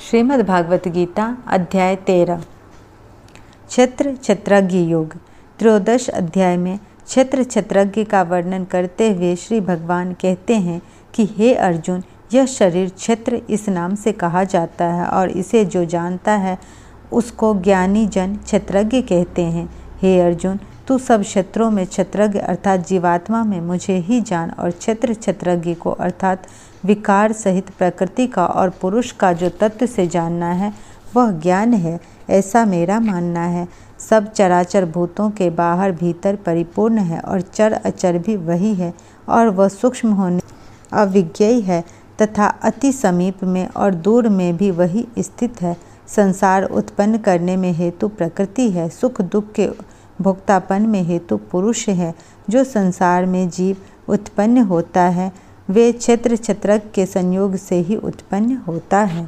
श्रीमद् भागवत गीता अध्याय 13 क्षेत्र क्षेत्रज्ञ योग। त्रयोदश अध्याय में क्षेत्र क्षेत्रज्ञ का वर्णन करते हुए श्री भगवान कहते हैं कि हे अर्जुन, यह शरीर क्षेत्र इस नाम से कहा जाता है और इसे जो जानता है उसको ज्ञानी जन क्षेत्रज्ञ कहते हैं। हे अर्जुन, तू सब क्षेत्रों में क्षेत्रज्ञ अर्थात जीवात्मा में मुझे ही जान और क्षेत्र क्षेत्रज्ञ को अर्थात विकार सहित प्रकृति का और पुरुष का जो तत्व से जानना है वह ज्ञान है, ऐसा मेरा मानना है। सब चराचर भूतों के बाहर भीतर परिपूर्ण है और चर अचर भी वही है और वह सूक्ष्म होने अविज्ञेय है तथा अति समीप में और दूर में भी वही स्थित है। संसार उत्पन्न करने में हेतु प्रकृति है, सुख दुख के भोक्तापन में हेतु पुरुष है। जो संसार में जीव उत्पन्न होता है वे क्षेत्र क्षेत्रज्ञ के संयोग से ही उत्पन्न होता है।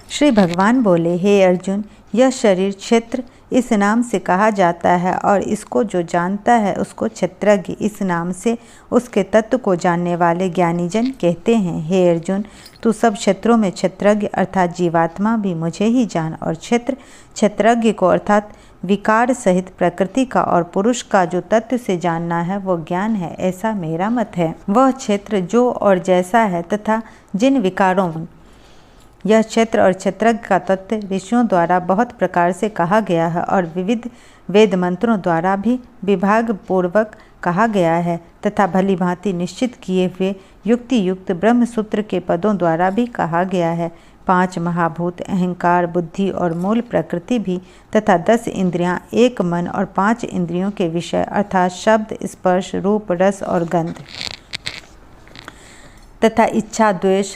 श्री भगवान बोले, हे अर्जुन, यह शरीर क्षेत्र इस नाम से कहा जाता है और इसको जो जानता है उसको क्षेत्रज्ञ इस नाम से उसके तत्व को जानने वाले ज्ञानीजन कहते हैं। हे अर्जुन, तू सब क्षेत्रों में क्षेत्रज्ञ अर्थात जीवात्मा भी मुझे ही जान और क्षेत्र क्षेत्रज्ञ को अर्थात विकार सहित प्रकृति का और पुरुष का जो तत्व से जानना है वो ज्ञान है, ऐसा मेरा मत है। वह क्षेत्र जो और जैसा है तथा जिन विकारों यह क्षेत्र और क्षेत्रज्ञ का तत्व ऋषियों द्वारा बहुत प्रकार से कहा गया है और विविध वेद मंत्रों द्वारा भी विभाग पूर्वक कहा गया है तथा भली भांति निश्चित किए हुए युक्ति युक्त ब्रह्म सूत्र के पदों द्वारा भी कहा गया है। 5 महाभूत अहंकार, बुद्धि और मूल प्रकृति भी तथा 10 इंद्रियां, 1 मन और 5 इंद्रियों के विषय अर्थात शब्द, स्पर्श, रूप, रस और गंध तथा इच्छा, द्वेष,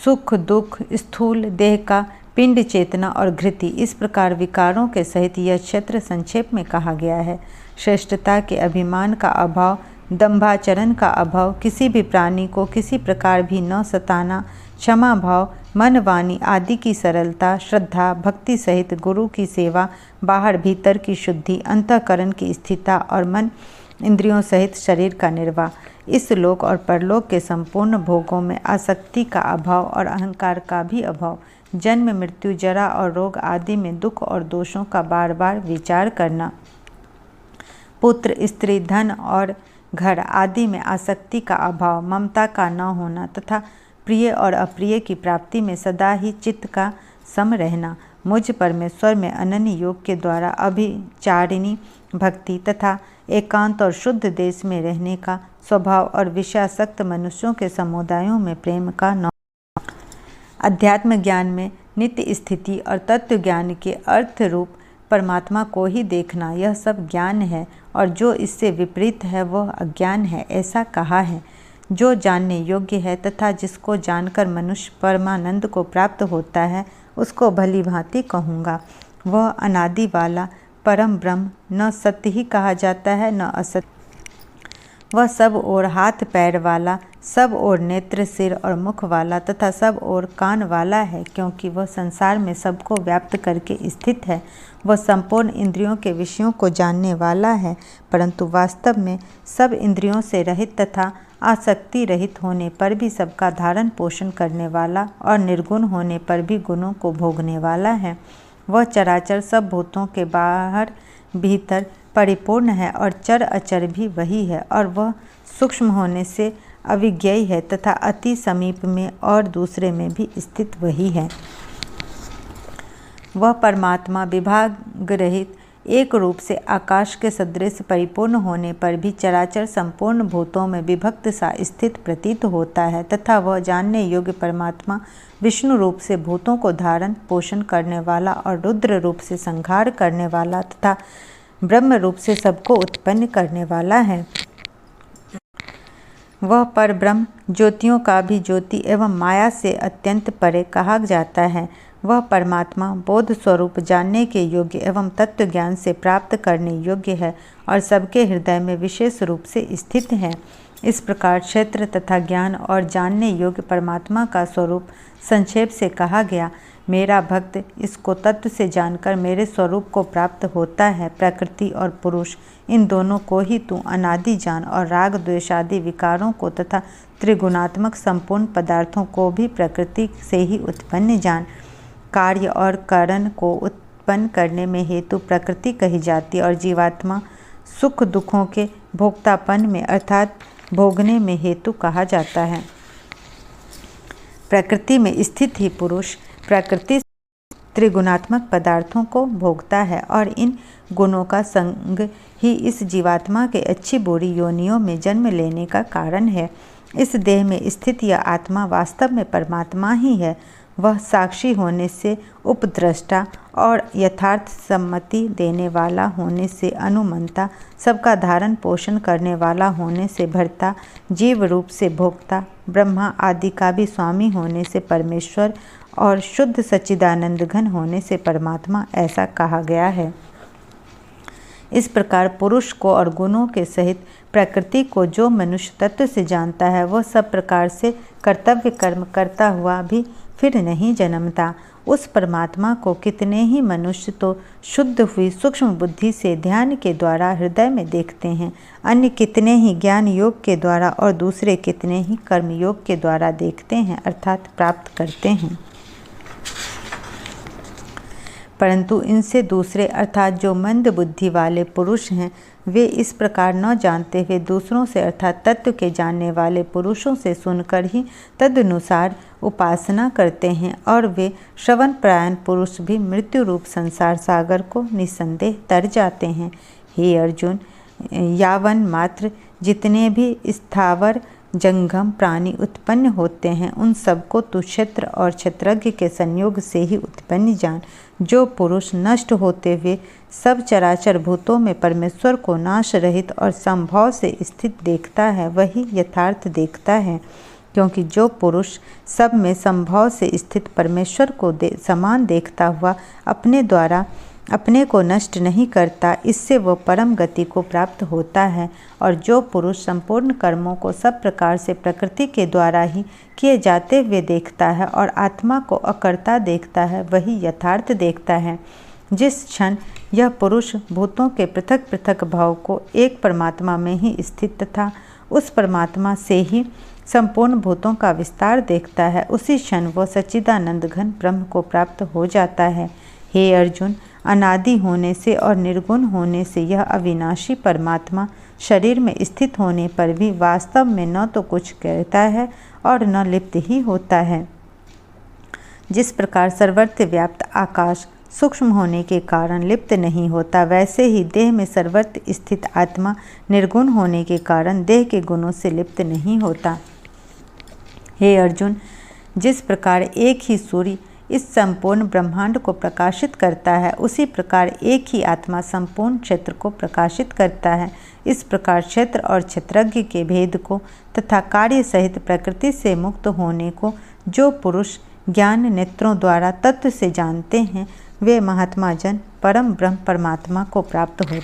सुख दुख, स्थूल देह का पिंड, चेतना और घृति, इस प्रकार विकारों के सहित यह क्षेत्र संक्षेप में कहा गया है। श्रेष्ठता के अभिमान का अभाव, दंभाचरण का अभाव, किसी भी प्राणी को किसी प्रकार भी न सताना, क्षमा भाव, मन वाणी आदि की सरलता, श्रद्धा भक्ति सहित गुरु की सेवा, बाहर भीतर की शुद्धि, अंतःकरण की स्थिरता और मन इंद्रियों सहित शरीर का निर्वाह, इस लोक और परलोक के संपूर्ण भोगों में आसक्ति का अभाव और अहंकार का भी अभाव, जन्म मृत्यु जरा और रोग आदि में दुख और दोषों का बार बार विचार करना, पुत्र स्त्री धन और घर आदि में आसक्ति का अभाव, ममता का न होना तथा प्रिय और अप्रिय की प्राप्ति में सदा ही चित्त का सम रहना, मुझ परमेश्वर में अनन्य योग के द्वारा अभिचारिणी भक्ति तथा एकांत और शुद्ध देश में रहने का स्वभाव और विषयासक्त मनुष्यों के समुदायों में प्रेम का न, अध्यात्म ज्ञान में नित्य स्थिति और तत्व ज्ञान के अर्थ रूप परमात्मा को ही देखना, यह सब ज्ञान है और जो इससे विपरीत है वह अज्ञान है, ऐसा कहा है। जो जानने योग्य है तथा जिसको जानकर मनुष्य परमानंद को प्राप्त होता है उसको भली भांति कहूँगा। वह अनादि वाला परम ब्रह्म न सत्य ही कहा जाता है न असत्य। वह सब ओर हाथ पैर वाला, सब ओर नेत्र सिर और मुख वाला तथा सब ओर कान वाला है, क्योंकि वह संसार में सबको व्याप्त करके स्थित है। वह संपूर्ण इंद्रियों के विषयों को जानने वाला है, परंतु वास्तव में सब इंद्रियों से रहित तथा आसक्ति रहित होने पर भी सबका धारण पोषण करने वाला और निर्गुण होने पर भी गुणों को भोगने वाला है। वह चराचर सब भूतों के बाहर भीतर परिपूर्ण है और चर अचर भी वही है और वह सूक्ष्म होने से अविज्ञेय है तथा अति समीप में और दूसरे में भी स्थित वही है। वह परमात्मा विभाग रहित एक रूप से आकाश के सदृश परिपूर्ण होने पर भी चराचर संपूर्ण भूतों में विभक्त सा स्थित प्रतीत होता है तथा वह जानने योग्य परमात्मा विष्णु रूप से भूतों को धारण पोषण करने वाला और रुद्र रूप से संहार करने वाला तथा ब्रह्म रूप से सबको उत्पन्न करने वाला है। वह पर ब्रह्म ज्योतियों का भी ज्योति एवं माया से अत्यंत परे कहा जाता है। वह परमात्मा बोध स्वरूप जानने के योग्य एवं तत्व ज्ञान से प्राप्त करने योग्य है और सबके हृदय में विशेष रूप से स्थित है। इस प्रकार क्षेत्र तथा ज्ञान और जानने योग्य परमात्मा का स्वरूप संक्षेप से कहा गया। मेरा भक्त इसको तत्व से जानकर मेरे स्वरूप को प्राप्त होता है। प्रकृति और पुरुष इन दोनों को ही तू अनादि जान और राग द्वेषादि विकारों को तथा त्रिगुणात्मक संपूर्ण पदार्थों को भी प्रकृति से ही उत्पन्न जान। कार्य और कारण को उत्पन्न करने में हेतु प्रकृति कही जाती है और जीवात्मा सुख दुखों के भोक्तापन में अर्थात भोगने में हेतु कहा जाता है। प्रकृति में स्थित ही पुरुष प्रकृति त्रिगुणात्मक पदार्थों को भोगता है और इन गुणों का संग ही इस जीवात्मा के अच्छी बुरी योनियों में जन्म लेने का कारण है। इस देह में स्थित यह आत्मा वास्तव में परमात्मा ही है। वह साक्षी होने से उपद्रष्टा और यथार्थ सम्मति देने वाला होने से अनुमंता, सबका धारण पोषण करने वाला होने से भर्ता, जीव रूप से भोक्ता, ब्रह्मा आदि का भी स्वामी होने से परमेश्वर और शुद्ध सच्चिदानंद घन होने से परमात्मा ऐसा कहा गया है। इस प्रकार पुरुष को और गुणों के सहित प्रकृति को जो मनुष्य तत्व से जानता है वह सब प्रकार से कर्तव्य कर्म करता हुआ भी फिर नहीं जन्मता। उस परमात्मा को कितने ही मनुष्य तो शुद्ध हुई सूक्ष्म बुद्धि से ध्यान के द्वारा हृदय में देखते हैं, अन्य कितने ही ज्ञान योग के द्वारा और दूसरे कितने ही कर्म योग के द्वारा देखते हैं अर्थात प्राप्त करते हैं। परंतु इनसे दूसरे अर्थात जो मंद बुद्धि वाले पुरुष हैं वे इस प्रकार न जानते हुए दूसरों से अर्थात तत्व के जानने वाले पुरुषों से सुनकर ही तदनुसार उपासना करते हैं और वे श्रवण परायण पुरुष भी मृत्यु रूप संसार सागर को निस्संदेह तर जाते हैं। हे अर्जुन, यावन मात्र जितने भी स्थावर जंगम प्राणी उत्पन्न होते हैं उन सबको तू क्षेत्र और क्षेत्रज्ञ के संयोग से ही उत्पन्न जान। जो पुरुष नष्ट होते हुए सब चराचर भूतों में परमेश्वर को नाश रहित और संभव से स्थित देखता है वही यथार्थ देखता है, क्योंकि जो पुरुष सब में संभव से स्थित परमेश्वर को समान देखता हुआ अपने द्वारा अपने को नष्ट नहीं करता, इससे वह परम गति को प्राप्त होता है। और जो पुरुष संपूर्ण कर्मों को सब प्रकार से प्रकृति के द्वारा ही किए जाते हुए देखता है और आत्मा को अकर्ता देखता है वही यथार्थ देखता है। जिस क्षण यह पुरुष भूतों के पृथक पृथक भाव को एक परमात्मा में ही स्थित तथा उस परमात्मा से ही संपूर्ण भूतों का विस्तार देखता है, उसी क्षण वह सच्चिदानंद घन ब्रह्म को प्राप्त हो जाता है। हे अर्जुन, अनादि होने से और निर्गुण होने से यह अविनाशी परमात्मा शरीर में स्थित होने पर भी वास्तव में न तो कुछ कहता है और न लिप्त ही होता है। जिस प्रकार सर्वत्र व्याप्त आकाश सूक्ष्म होने के कारण लिप्त नहीं होता, वैसे ही देह में सर्वत्र स्थित आत्मा निर्गुण होने के कारण देह के गुणों से लिप्त नहीं होता। हे अर्जुन, जिस प्रकार एक ही सूर्य इस संपूर्ण ब्रह्मांड को प्रकाशित करता है, उसी प्रकार एक ही आत्मा संपूर्ण क्षेत्र को प्रकाशित करता है। इस प्रकार क्षेत्र और क्षेत्रज्ञ के भेद को तथा कार्य सहित प्रकृति से मुक्त होने को जो पुरुष ज्ञान नेत्रों द्वारा तत्व से जानते हैं वे महात्मा जन परम ब्रह्म परमात्मा को प्राप्त होते हैं।